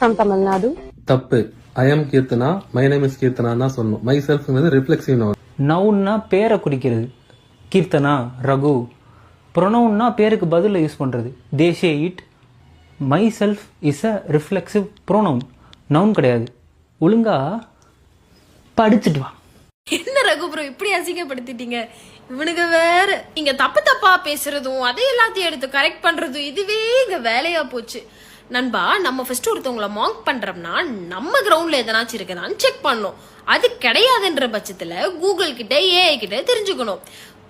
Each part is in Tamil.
from Tamil Nadu. தப்பு. I am Keerthana, my name is Keerthana தான் சொல்லணும். மை செல்ஃப்ங்கிறது ரிஃப்ளெக்சிவ் நவுன். நவுன்னா பேரை குறிக்கிறது. கீர்த்தனா, ரகு. ப்ரொனவுன்னா பேருக்கு பதில் யூஸ் பண்ணுறது. They say it. Myself is a reflexive pronoun. Noun கிடையாது. ஒழுங்கா படிச்சுட்டு வா. என்ன ரகு ப்ரோ இப்படி அசிங்கப்படுத்திட்டீங்க? இவனுங்க வேற இங்க தப்பு தப்பா பேசுறதும் அதே எல்லாத்தையும் எடுத்து கரெக்ட் பண்றதும் இதுவே இங்க வேலையா போச்சு. நண்பா, நம்ம ஃபர்ஸ்ட் ஒருத்தவங்களை மார்க் பண்றோம்னா நம்ம கிரவுண்ட்ல எதனாச்சும் இருக்குதான்னு செக் பண்ணணும். அது கிடையாதுன்ற பட்சத்துல கூகுள் கிட்ட ஏஐ கிட்ட தெரிஞ்சுக்கணும்.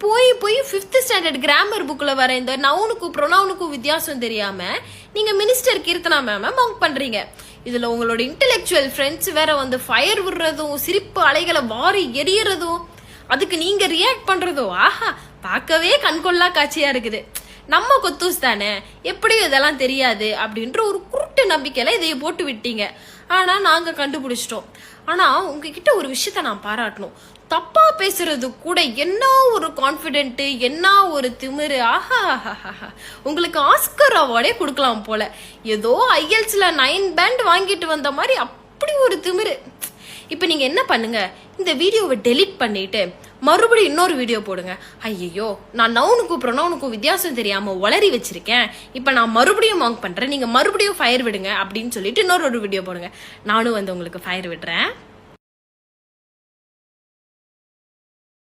போய் 5th ஸ்டாண்டர்ட் கிராமர் புக்ல வர இந்த நவுனுக்கும் ப்ரொனவுனுக்கும் வித்தியாசம் தெரியாம நீங்க மினிஸ்டர் கீர்த்தனா மேம மார்க் பண்றீங்க. இதுல உங்களோட இன்டெலெக்சுவல் ஃப்ரெண்ட்ஸ் வேற வந்து ஃபயர் விடுறதும் சிரிப்பு அலைகளை வாரி எரியறதும் அதுக்கு நீங்க ரியாக்ட் பண்றதும் ஆஹா பார்க்கவே கண்கொள்ளா காட்சியா இருக்குது. நம்ம கொத்தூஸ் தானே, எப்படியும் இதெல்லாம் தெரியாது அப்படின்ற ஒரு குருட்டு நம்பிக்கையில இதைய போட்டு விட்டீங்க. ஆனா நாங்க கண்டுபிடிச்சிட்டோம். ஆனா உங்ககிட்ட ஒரு விஷயத்த நான் பாராட்டணும். தப்பா பேசுறது கூட என்ன ஒரு கான்பிடென்ட், என்ன ஒரு திமிரு. ஆஹா, உங்களுக்கு ஆஸ்கர் அவார்டே கொடுக்கலாம் போல. ஏதோ ஐஎல்ஸ்ல 9 பேண்ட் வாங்கிட்டு வந்த மாதிரி அப்படி ஒரு திமிரு. இப்ப நீங்க என்ன பண்ணுங்க, இந்த வீடியோவை டெலீட் பண்ணிட்டு மறுபடியும் இன்னொரு வீடியோ போடுங்க. ஐயோ, நான் நவுனுக்கும் ப்ரொனவுனுக்கும் வித்தியாசம் தெரியாம உளறி வச்சிருக்கேன், இப்ப நான் மறுபடியும் மார்க் பண்றேன், நீங்க மறுபடியும் ஃபயர் விடுங்க அப்படின்னு சொல்லிட்டு இன்னொரு வீடியோ போடுங்க. நானும் வந்து உங்களுக்கு ஃபயர் விடுறேன்.